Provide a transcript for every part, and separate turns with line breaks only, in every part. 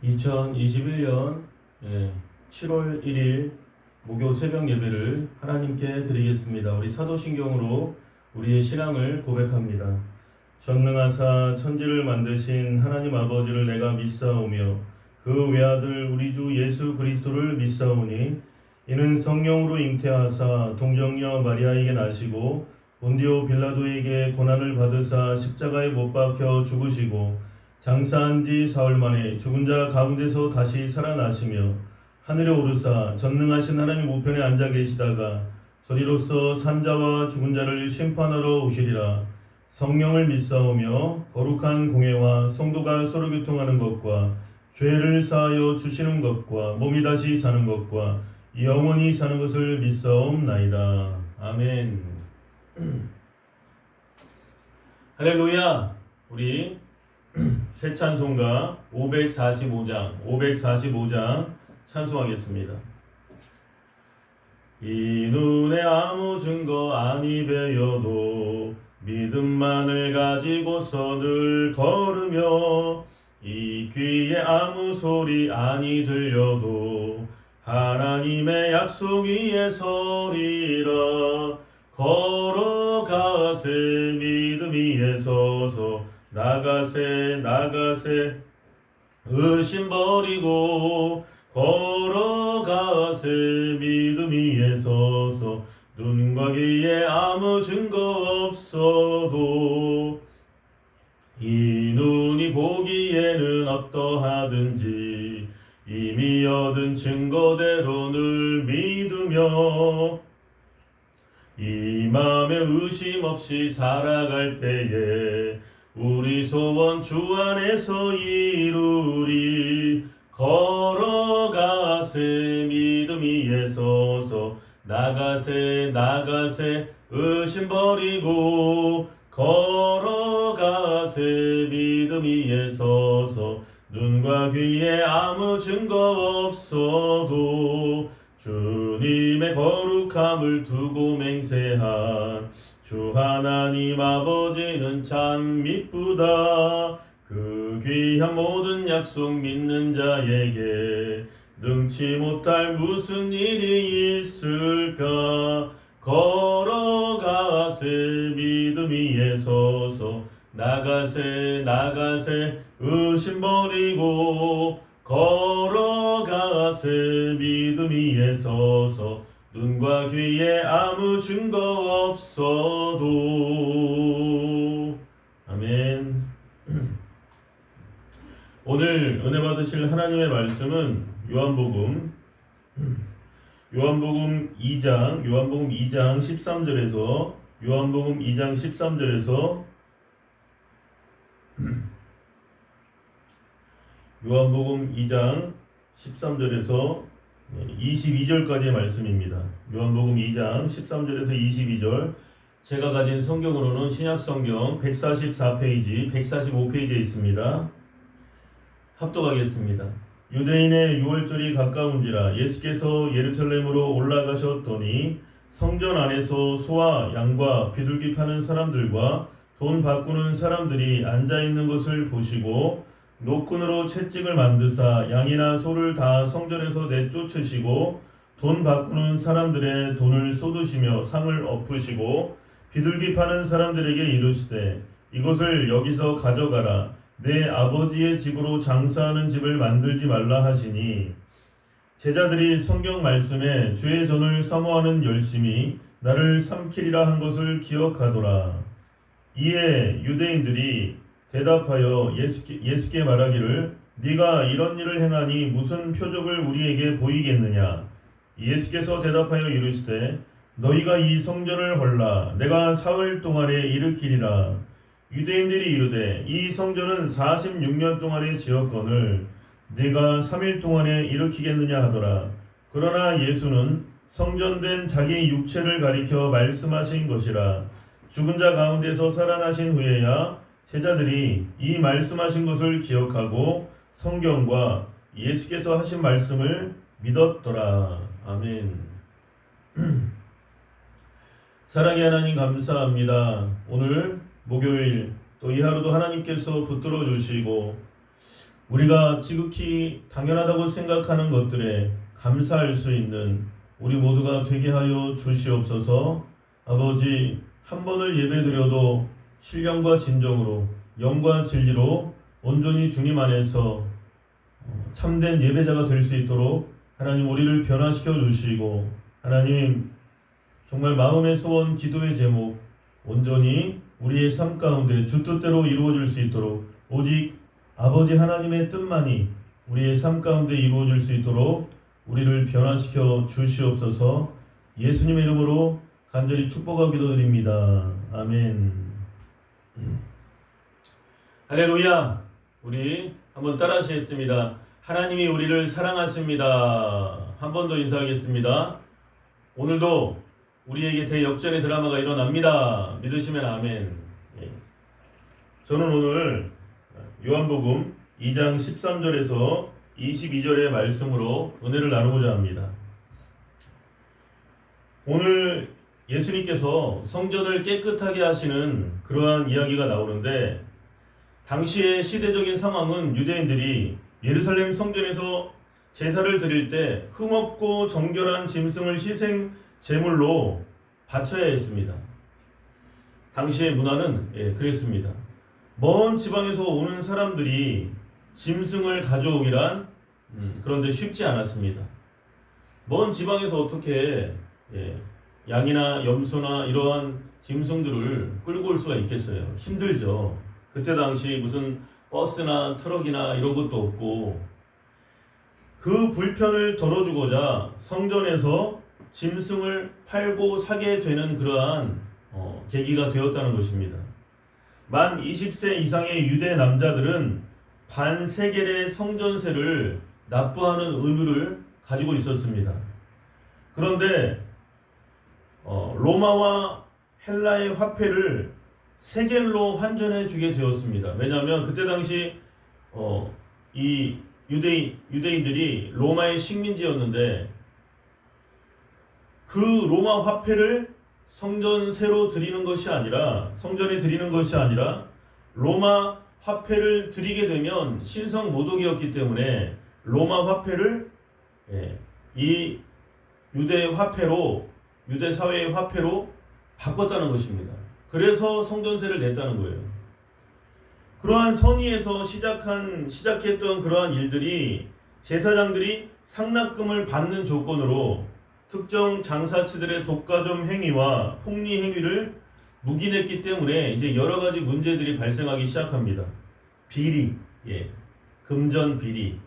2021년 7월 1일 목요 새벽 예배를 하나님께 드리겠습니다. 우리 사도신경으로 우리의 신앙을 고백합니다. 전능하사 천지를 만드신 하나님 아버지를 내가 믿사오며 그 외아들 우리 주 예수 그리스도를 믿사오니 이는 성령으로 잉태하사 동정녀 마리아에게 나시고 본디오 빌라도에게 고난을 받으사 십자가에 못 박혀 죽으시고 장사한 지 사흘 만에 죽은 자 가운데서 다시 살아나시며 하늘에 오르사 전능하신 하나님 우편에 앉아 계시다가 저리로서 산자와 죽은 자를 심판하러 오시리라. 성령을 믿사오며 거룩한 공회와 성도가 서로 교통하는 것과 죄를 사하여 주시는 것과 몸이 다시 사는 것과 영원히 사는 것을 믿사옵나이다. 아멘. 할렐루야. 우리 새 찬송가 545장 찬송하겠습니다. 이 눈에 아무 증거 아니 배여도 믿음만을 가지고서 늘 걸으며 이 귀에 아무 소리 아니 들려도 하나님의 약속 위에 서리라. 걸어가세 믿음 위에 서서 나가세 의심 버리고 걸어가세 믿음 위에 서서 눈과 귀에 아무 증거 없어도 이 눈이 보기에는 어떠하든지 이미 얻은 증거대로 늘 믿으며 이 맘에 의심 없이 살아갈 때에 우리 소원 주 안에서 이루리. 걸어가세 믿음 위에 서서 나가세 의심 버리고 걸어가세 믿음 위에 서서 눈과 귀에 아무 증거 없어도 주님의 거룩함을 두고 맹세한 주 하나님 아버지는 참 미쁘다. 그 귀한 모든 약속 믿는 자에게 능치 못할 무슨 일이 있을까. 걸어가세 믿음 위에 서서 나가세 의심 버리고 걸어가세 믿음 위에 서서 눈과 귀에 아무 증거 없어도. 아멘. 오늘 은혜 받으실 하나님의 말씀은 요한복음 2장 13절에서 요한복음 2장 13절에서 요한복음 2장 13절에서 22절까지의 말씀입니다. 요한복음 2장 13절에서 22절. 제가 가진 성경으로는 신약성경 144페이지, 145페이지에 있습니다. 합독하겠습니다. 유대인의 유월절이 가까운지라 예수께서 예루살렘으로 올라가셨더니 성전 안에서 소와 양과 비둘기 파는 사람들과 돈 바꾸는 사람들이 앉아있는 것을 보시고 노끈으로 채찍을 만드사 양이나 소를 다 성전에서 내쫓으시고 돈 바꾸는 사람들의 돈을 쏟으시며 상을 엎으시고 비둘기 파는 사람들에게 이르시되 이것을 여기서 가져가라. 내 아버지의 집으로 장사하는 집을 만들지 말라 하시니 제자들이 성경 말씀에 주의 전을 사모하는 열심이 나를 삼키리라 한 것을 기억하더라. 이에 유대인들이 대답하여 예수께 말하기를 네가 이런 일을 행하니 무슨 표적을 우리에게 보이겠느냐. 예수께서 대답하여 이르시되 너희가 이 성전을 헐라 내가 사흘 동안에 일으키리라. 유대인들이 이르되 이 성전은 46년 동안에 지었거늘 네가 3일 동안에 일으키겠느냐 하더라. 그러나 예수는 성전된 자기 육체를 가리켜 말씀하신 것이라. 죽은 자 가운데서 살아나신 후에야 제자들이 이 말씀하신 것을 기억하고 성경과 예수께서 하신 말씀을 믿었더라. 아멘. 사랑의 하나님 감사합니다. 오늘 목요일 또 이 하루도 하나님께서 붙들어 주시고 우리가 지극히 당연하다고 생각하는 것들에 감사할 수 있는 우리 모두가 되게 하여 주시옵소서. 아버지, 한 번을 예배드려도 신령과 진정으로 영과 진리로 온전히 주님 안에서 참된 예배자가 될 수 있도록 하나님 우리를 변화시켜 주시고, 하나님 정말 마음의 소원, 기도의 제목 온전히 우리의 삶 가운데 주 뜻대로 이루어질 수 있도록, 오직 아버지 하나님의 뜻만이 우리의 삶 가운데 이루어질 수 있도록 우리를 변화시켜 주시옵소서. 예수님의 이름으로 간절히 축복하고 기도드립니다. 아멘. 할렐루야. 우리 한번 따라 하시겠습니다. 하나님이 우리를 사랑하십니다. 한 번 더 인사하겠습니다. 오늘도 우리에게 대역전의 드라마가 일어납니다. 믿으시면 아멘. 저는 오늘 요한복음 2장 13절에서 22절의 말씀으로 은혜를 나누고자 합니다. 오늘 예수님께서 성전을 깨끗하게 하시는 그러한 이야기가 나오는데, 당시의 시대적인 상황은 유대인들이 예루살렘 성전에서 제사를 드릴 때 흠없고 정결한 짐승을 희생 제물로 바쳐야 했습니다. 당시의 문화는 그랬습니다. 먼 지방에서 오는 사람들이 짐승을 가져오기란 그런데 쉽지 않았습니다. 먼 지방에서 어떻게 양이나 염소나 이러한 짐승들을 끌고 올 수가 있겠어요? 힘들죠. 그때 당시 무슨 버스나 트럭이나 이런 것도 없고, 그 불편을 덜어주고자 성전에서 짐승을 팔고 사게 되는 그러한 계기가 되었다는 것입니다. 만 20세 이상의 유대 남자들은 반세겔의 성전세를 납부하는 의무를 가지고 있었습니다. 그런데 로마와 헬라의 화폐를 세겔로 환전해 주게 되었습니다. 왜냐하면 그때 당시 이 유대인들이 로마의 식민지였는데, 그 로마 화폐를 성전세로 드리는 것이 아니라, 성전에 드리는 것이 아니라 로마 화폐를 드리게 되면 신성 모독이었기 때문에 로마 화폐를 이 유대 화폐로, 유대 사회의 화폐로 바꿨다는 것입니다. 그래서 성전세를 냈다는 거예요. 그러한 선의에서 시작했던 그러한 일들이 제사장들이 상납금을 받는 조건으로 특정 장사치들의 독과점 행위와 폭리 행위를 묵인했기 때문에 이제 여러 가지 문제들이 발생하기 시작합니다. 비리, 금전 비리.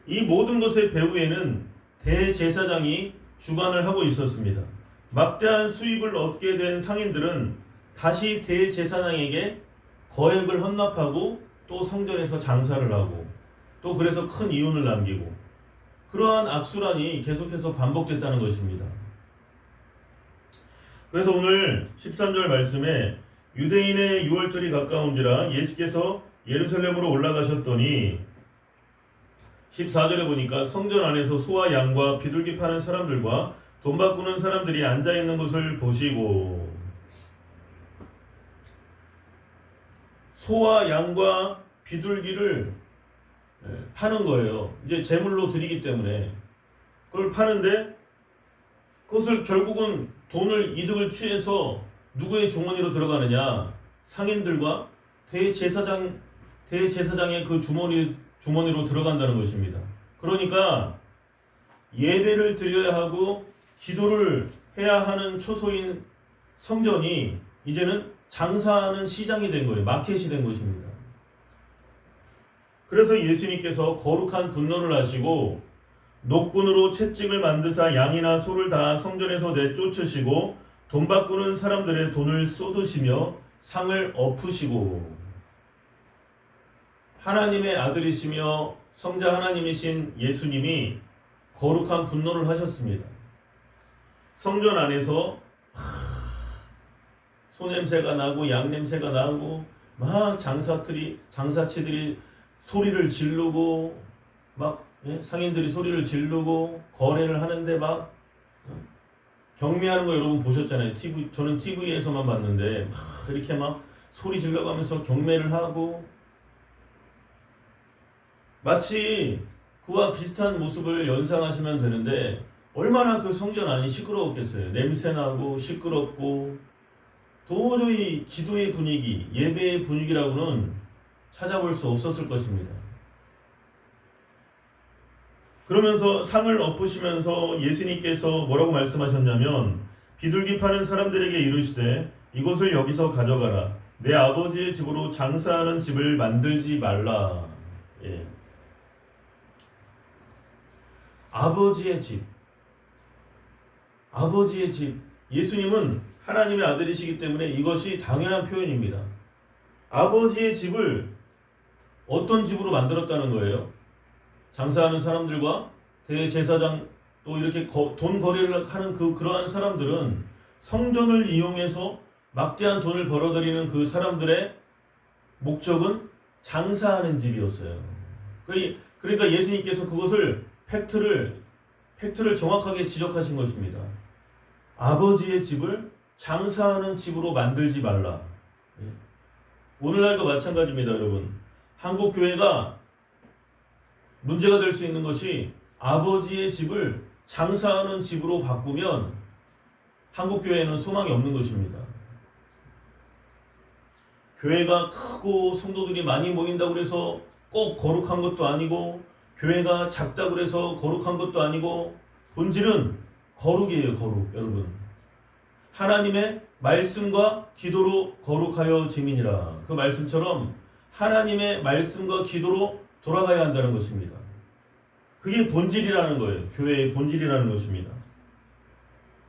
이 모든 것의 배후에는 대제사장이 주관을 하고 있었습니다. 막대한 수입을 얻게 된 상인들은 다시 대제사장에게 거액을 헌납하고 또 성전에서 장사를 하고, 또 그래서 큰 이윤을 남기고, 그러한 악순환이 계속해서 반복됐다는 것입니다. 그래서 오늘 13절 말씀에 유대인의 유월절이 가까운지라 예수께서 예루살렘으로 올라가셨더니, 14절에 보니까 성전 안에서 소와 양과 비둘기 파는 사람들과 돈 바꾸는 사람들이 앉아있는 것을 보시고, 소와 양과 비둘기를 파는 거예요. 이제 제물로 드리기 때문에 그걸 파는데, 그것을 결국은 이득을 취해서 누구의 주머니로 들어가느냐? 상인들과 대제사장의 그 주머니로 들어간다는 것입니다. 그러니까 예배를 드려야 하고 기도를 해야 하는 초소인 성전이 이제는 장사하는 시장이 된 거예요. 마켓이 된 것입니다. 그래서 예수님께서 거룩한 분노를 하시고 노끈으로 채찍을 만드사 양이나 소를 다 성전에서 내쫓으시고 돈 바꾸는 사람들의 돈을 쏟으시며 상을 엎으시고, 하나님의 아들이시며 성자 하나님이신 예수님이 거룩한 분노를 하셨습니다. 성전 안에서 소 냄새가 나고 양 냄새가 나고 막 장사치들이 소리를 지르고 막 상인들이 소리를 지르고 거래를 하는데 막 경매하는 거 여러분 보셨잖아요. 저는 TV에서만 봤는데 막 이렇게 막 소리 질러가면서 경매를 하고, 마치 그와 비슷한 모습을 연상하시면 되는데 얼마나 그 성전 안이 시끄러웠겠어요. 냄새나고 시끄럽고 도저히 기도의 분위기, 예배의 분위기라고는 찾아볼 수 없었을 것입니다. 그러면서 상을 엎으시면서 예수님께서 뭐라고 말씀하셨냐면 비둘기 파는 사람들에게 이르시되 이것을 여기서 가져가라. 내 아버지의 집으로 장사하는 집을 만들지 말라. 예. 아버지의 집. 아버지의 집. 예수님은 하나님의 아들이시기 때문에 이것이 당연한 표현입니다. 아버지의 집을 어떤 집으로 만들었다는 거예요? 장사하는 사람들과 대제사장 또 이렇게 돈 거래를 하는 그러한 사람들은 성전을 이용해서 막대한 돈을 벌어들이는 그 사람들의 목적은 장사하는 집이었어요. 그러니까 예수님께서 그것을 팩트를 정확하게 지적하신 것입니다. 아버지의 집을 장사하는 집으로 만들지 말라. 오늘날도 마찬가지입니다, 여러분. 한국 교회가 문제가 될 수 있는 것이 아버지의 집을 장사하는 집으로 바꾸면 한국 교회에는 소망이 없는 것입니다. 교회가 크고 성도들이 많이 모인다고 해서 꼭 거룩한 것도 아니고 교회가 작다고 해서 거룩한 것도 아니고 본질은 거룩이에요. 거룩. 여러분, 하나님의 말씀과 기도로 거룩하여 지민이라. 그 말씀처럼 하나님의 말씀과 기도로 돌아가야 한다는 것입니다. 그게 본질이라는 거예요. 교회의 본질이라는 것입니다.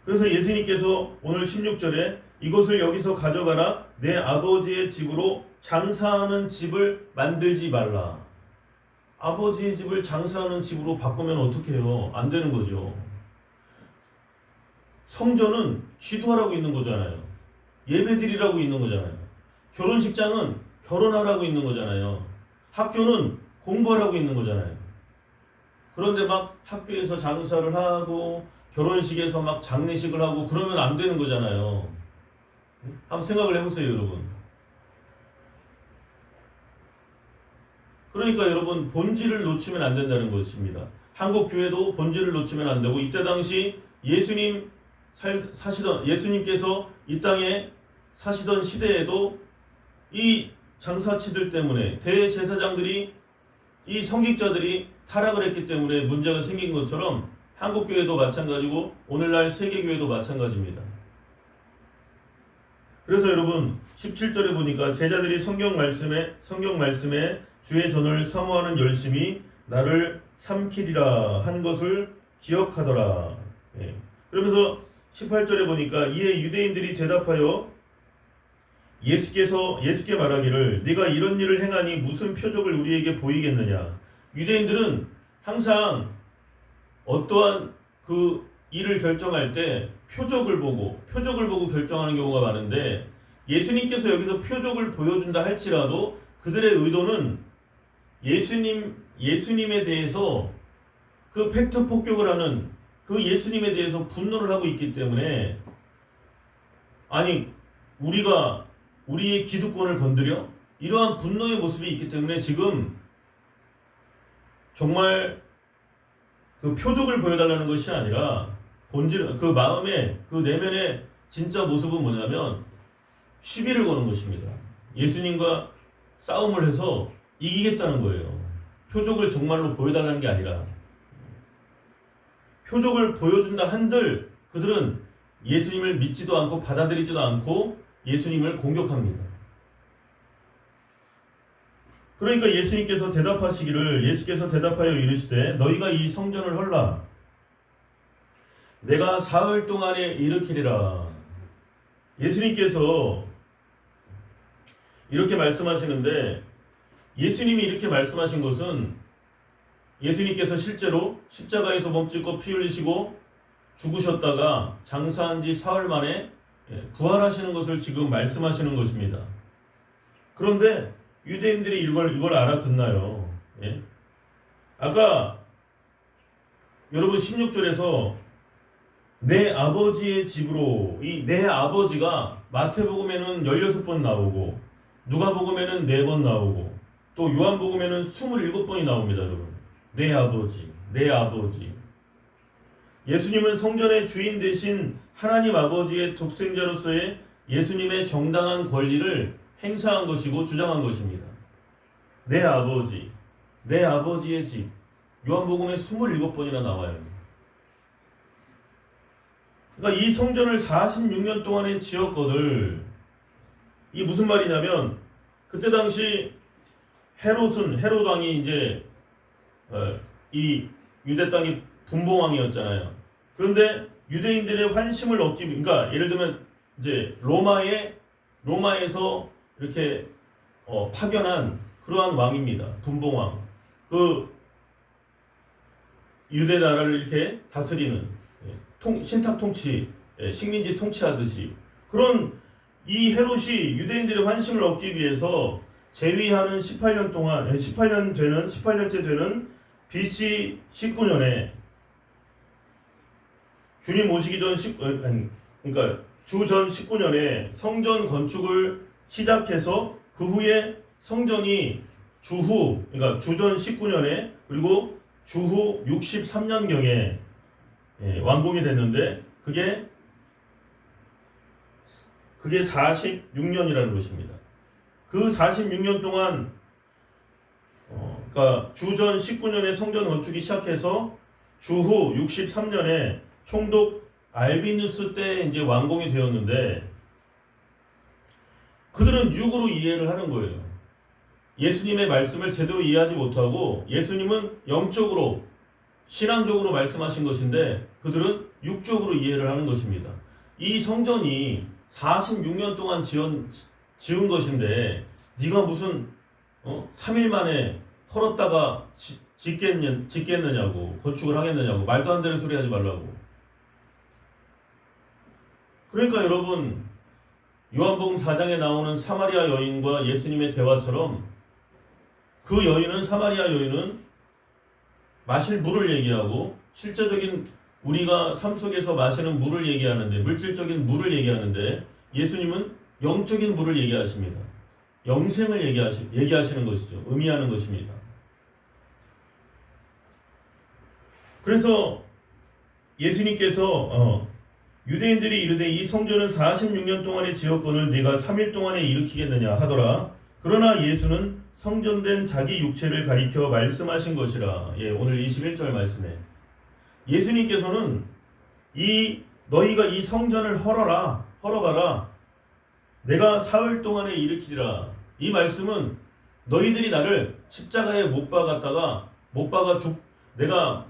그래서 예수님께서 오늘 16절에 이것을 여기서 가져가라. 내 아버지의 집으로 장사하는 집을 만들지 말라. 아버지의 집을 장사하는 집으로 바꾸면 어떻게 해요? 안 되는 거죠. 성전은 기도하라고 있는 거잖아요. 예배드리라고 있는 거잖아요. 결혼식장은 결혼하라고 있는 거잖아요. 학교는 공부하라고 있는 거잖아요. 그런데 막 학교에서 장사를 하고 결혼식에서 막 장례식을 하고 그러면 안 되는 거잖아요. 한번 생각을 해보세요, 여러분. 그러니까 여러분, 본질을 놓치면 안 된다는 것입니다. 한국 교회도 본질을 놓치면 안 되고, 이때 당시 예수님께서 이 땅에 사시던 시대에도 이 장사치들 때문에 대제사장들이 이 성직자들이 타락을 했기 때문에 문제가 생긴 것처럼 한국 교회도 마찬가지고 오늘날 세계 교회도 마찬가지입니다. 그래서 여러분 17절에 보니까 제자들이 성경 말씀에 주의 전을 사모하는 열심이 나를 삼키리라 한 것을 기억하더라. 예. 그러면서 18절에 보니까 이에 유대인들이 대답하여 예수께 말하기를 네가 이런 일을 행하니 무슨 표적을 우리에게 보이겠느냐. 유대인들은 항상 어떠한 그 일을 결정할 때 표적을 보고 결정하는 경우가 많은데 예수님께서 여기서 표적을 보여준다 할지라도 그들의 의도는 예수님에 대해서 그 팩트 폭격을 하는 그 예수님에 대해서 분노를 하고 있기 때문에 아니 우리가 우리의 기득권을 건드려? 이러한 분노의 모습이 있기 때문에 지금 정말 그 표적을 보여달라는 것이 아니라 본질, 그 마음의 그 내면의 진짜 모습은 뭐냐면 시비를 거는 것입니다. 예수님과 싸움을 해서 이기겠다는 거예요. 표적을 정말로 보여달라는 게 아니라 표적을 보여준다 한들 그들은 예수님을 믿지도 않고 받아들이지도 않고 예수님을 공격합니다. 그러니까 예수께서 대답하여 이르시되 너희가 이 성전을 헐라 내가 사흘 동안에 일으키리라. 예수님께서 이렇게 말씀하시는데 예수님이 이렇게 말씀하신 것은 예수님께서 실제로 십자가에서 몸짓고 피 흘리시고 죽으셨다가 장사한 지 사흘 만에 부활하시는 것을 지금 말씀하시는 것입니다. 그런데 유대인들이 이걸 알아듣나요? 예? 아까 여러분 16절에서 내 아버지의 집으로 이 내 아버지가 마태복음에는 16번 나오고 누가복음에는 4번 나오고 또 요한복음에는 27번이 나옵니다, 여러분. 내 아버지, 내 아버지. 예수님은 성전의 주인 대신 하나님 아버지의 독생자로서의 예수님의 정당한 권리를 행사한 것이고 주장한 것입니다. 내 아버지, 내 아버지의 집. 요한복음에 27번이나 나와요. 그러니까 이 성전을 46년 동안에 지었거늘, 이 무슨 말이냐면, 그때 당시 헤롯 왕이 이제 이 유대 땅이 분봉왕이었잖아요. 그런데 유대인들의 환심을 얻기, 그러니까 예를 들면 이제 로마에서 이렇게 파견한 그러한 왕입니다. 분봉왕. 그 유대 나라를 이렇게 다스리는 신탁 통치, 식민지 통치하듯이 그런 이 헤롯이 유대인들의 환심을 얻기 위해서 재위하는 18년째 되는 BC 19년에 주님 오시기 전 그러니까 주전 19년에 성전 건축을 시작해서 그 후에 성전이 그러니까 주전 19년에 그리고 주후 63년경에 완공이 됐는데 그게 46년이라는 것입니다. 그 46년 동안 그러니까 주전 19년에 성전 건축이 시작해서 주후 63년에 총독 알비누스 때 이제 완공이 되었는데 그들은 육으로 이해를 하는 거예요. 예수님의 말씀을 제대로 이해하지 못하고 예수님은 영적으로 신앙적으로 말씀하신 것인데 그들은 육적으로 이해를 하는 것입니다. 이 성전이 46년 동안 지은 것인데 네가 무슨 3일 만에 헐었다가 짓겠느냐고, 건축을 하겠느냐고, 말도 안 되는 소리 하지 말라고. 그러니까 여러분, 요한복음 4장에 나오는 사마리아 여인과 예수님의 대화처럼 그 사마리아 여인은 마실 물을 얘기하고 실제적인 우리가 삶 속에서 마시는 물을 얘기하는데, 물질적인 물을 얘기하는데 예수님은 영적인 물을 얘기하십니다. 영생을 얘기하시는 것이죠. 의미하는 것입니다. 그래서 예수님께서 유대인들이 이르되 이 성전은 46년 동안에 지었거늘 네가 3일 동안에 일으키겠느냐 하더라. 그러나 예수는 성전된 자기 육체를 가리켜 말씀하신 것이라. 오늘 21절 말씀에 예수님께서는 너희가 이 성전을 헐어봐라. 내가 사흘 동안에 일으키리라. 이 말씀은 너희들이 나를 십자가에 못 내가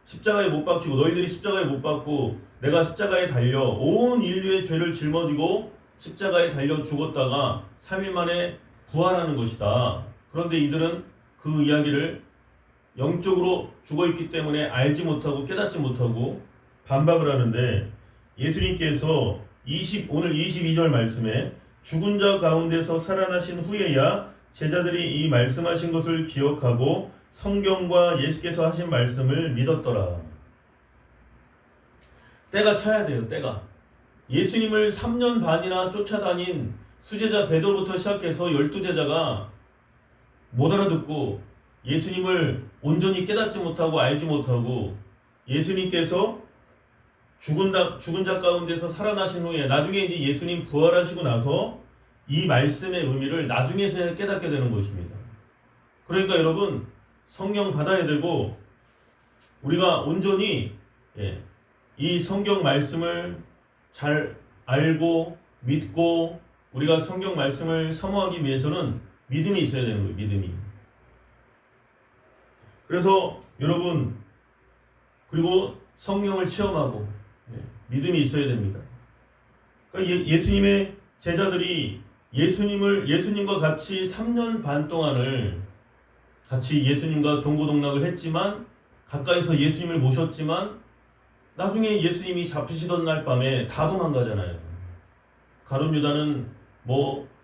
십자가에 못 박히고 너희들이 십자가에 못 박고 내가 십자가에 달려 온 인류의 죄를 짊어지고 십자가에 달려 죽었다가 3일 만에 부활하는 것이다. 그런데 이들은 그 이야기를 영적으로 죽어있기 때문에 알지 못하고 깨닫지 못하고 반박을 하는데 예수님께서 오늘 22절 말씀에 죽은 자 가운데서 살아나신 후에야 제자들이 이 말씀하신 것을 기억하고 성경과 예수께서 하신 말씀을 믿었더라. 때가 차야 돼요. 때가. 예수님을 3년 반이나 쫓아다닌 수제자 베드로부터 시작해서 12제자가 못 알아듣고 예수님을 온전히 깨닫지 못하고 알지 못하고 예수님께서 죽은 자 가운데서 살아나신 후에 나중에 이제 예수님 부활하시고 나서 이 말씀의 의미를 나중에서야 깨닫게 되는 것입니다. 그러니까 여러분 성령 받아야 되고 우리가 온전히 이 성경 말씀을 잘 알고 믿고 우리가 성경 말씀을 사모하기 위해서는 믿음이 있어야 되는 거예요. 믿음이. 그래서 여러분 그리고 성령을 체험하고 믿음이 있어야 됩니다. 그러니까 예수님의 제자들이 예수님과 같이 3년 반 동안을 같이 예수님과 동고동락을 했지만 가까이서 예수님을 모셨지만 나중에 예수님이 잡히시던 날 밤에 다 도망가잖아요. 가룟 유다는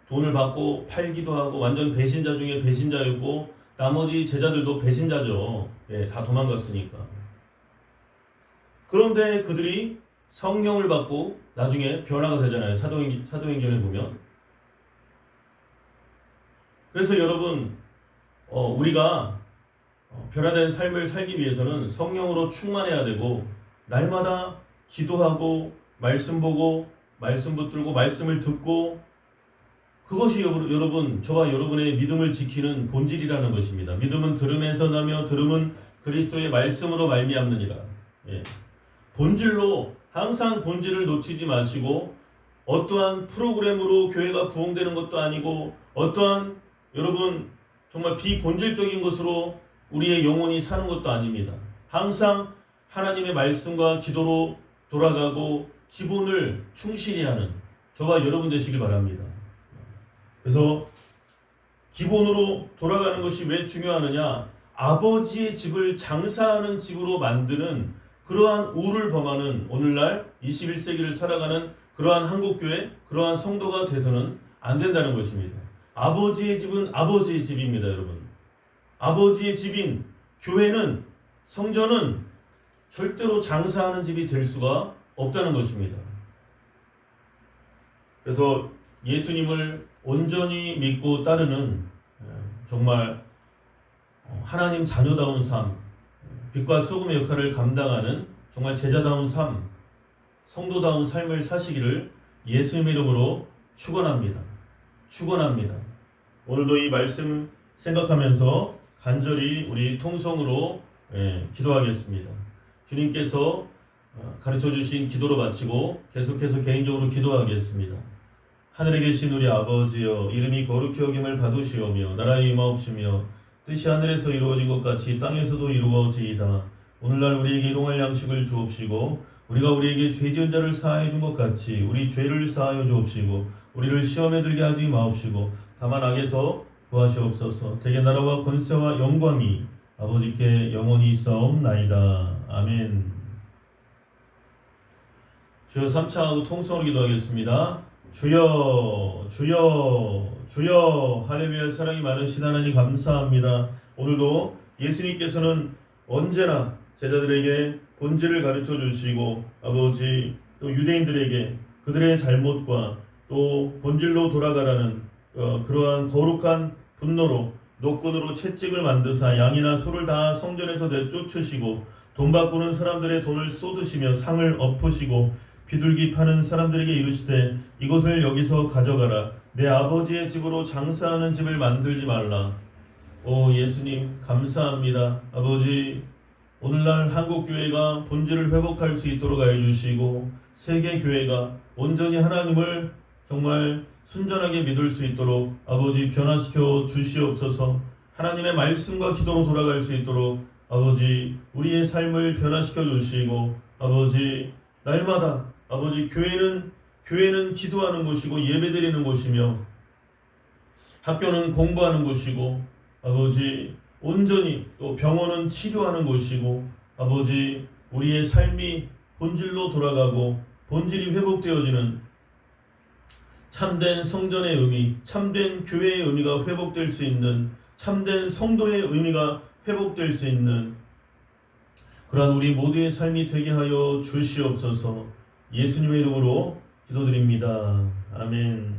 돈을 받고 팔기도 하고 완전 배신자 중에 배신자였고 나머지 제자들도 배신자죠. 다 도망갔으니까. 그런데 그들이 성령을 받고 나중에 변화가 되잖아요. 사도행전에 보면. 그래서 여러분 우리가 변화된 삶을 살기 위해서는 성령으로 충만해야 되고 날마다 기도하고 말씀 보고 말씀 붙들고 말씀을 듣고 그것이 여러분 저와 여러분의 믿음을 지키는 본질이라는 것입니다. 믿음은 들음에서 나며 들음은 그리스도의 말씀으로 말미암느니라. 예. 본질로 항상 본질을 놓치지 마시고 어떠한 프로그램으로 교회가 부흥되는 것도 아니고 어떠한 여러분 정말 비본질적인 것으로 우리의 영혼이 사는 것도 아닙니다. 항상 하나님의 말씀과 기도로 돌아가고 기본을 충실히 하는 저와 여러분 되시길 바랍니다. 그래서 기본으로 돌아가는 것이 왜 중요하느냐? 아버지의 집을 장사하는 집으로 만드는 그러한 우를 범하는 오늘날 21세기를 살아가는 그러한 한국교회, 그러한 성도가 돼서는 안 된다는 것입니다. 아버지의 집은 아버지의 집입니다, 여러분. 아버지의 집인 교회는, 성전은 절대로 장사하는 집이 될 수가 없다는 것입니다. 그래서 예수님을 온전히 믿고 따르는 정말 하나님 자녀다운 삶, 빛과 소금의 역할을 감당하는 정말 제자다운 삶, 성도다운 삶을 사시기를 예수님의 이름으로 축원합니다. 축원합니다. 오늘도 이 말씀 생각하면서 간절히 우리 통성으로 기도하겠습니다. 주님께서 가르쳐 주신 기도로 마치고 계속해서 개인적으로 기도하겠습니다. 하늘에 계신 우리 아버지여, 이름이 거룩히 여김을 받으시오며 나라의 임하옵시며 뜻이 하늘에서 이루어진 것 같이 땅에서도 이루어지이다. 오늘날 우리에게 일용할 양식을 주옵시고 우리가 우리에게 죄 지은 자를 사하여 준 것 같이 우리 죄를 사하여 주옵시고 우리를 시험에 들게 하지 마옵시고 다만 악에서 구하시옵소서. 대개 나라와 권세와 영광이 아버지께 영원히 있사옵나이다. 아멘. 주여 3차 통성으로 기도하겠습니다. 주여 주여 주여. 할렐루야. 사랑이 많으신 하나님 감사합니다. 오늘도 예수님께서는 언제나 제자들에게 본질을 가르쳐 주시고 아버지 또 유대인들에게 그들의 잘못과 또 본질로 돌아가라는 그러한 거룩한 분노로 노끈으로 채찍을 만드사 양이나 소를 다 성전에서 내쫓으시고 돈 바꾸는 사람들의 돈을 쏟으시며 상을 엎으시고 비둘기 파는 사람들에게 이르시되 이것을 여기서 가져가라. 내 아버지의 집으로 장사하는 집을 만들지 말라. 오 예수님 감사합니다. 아버지 오늘날 한국교회가 본질을 회복할 수 있도록 해주시고 세계교회가 온전히 하나님을 정말 순전하게 믿을 수 있도록 아버지 변화시켜 주시옵소서. 하나님의 말씀과 기도로 돌아갈 수 있도록 아버지 우리의 삶을 변화시켜 주시고 아버지 날마다 아버지 교회는 기도하는 곳이고 예배드리는 곳이며 학교는 공부하는 곳이고 아버지 온전히 또 병원은 치료하는 곳이고 아버지 우리의 삶이 본질로 돌아가고 본질이 회복되어지는 참된 성전의 의미, 참된 교회의 의미가 회복될 수 있는 참된 성도의 의미가 회복될 수 있는 그러한 우리 모두의 삶이 되게 하여 주시옵소서. 예수님의 이름으로 기도드립니다. 아멘.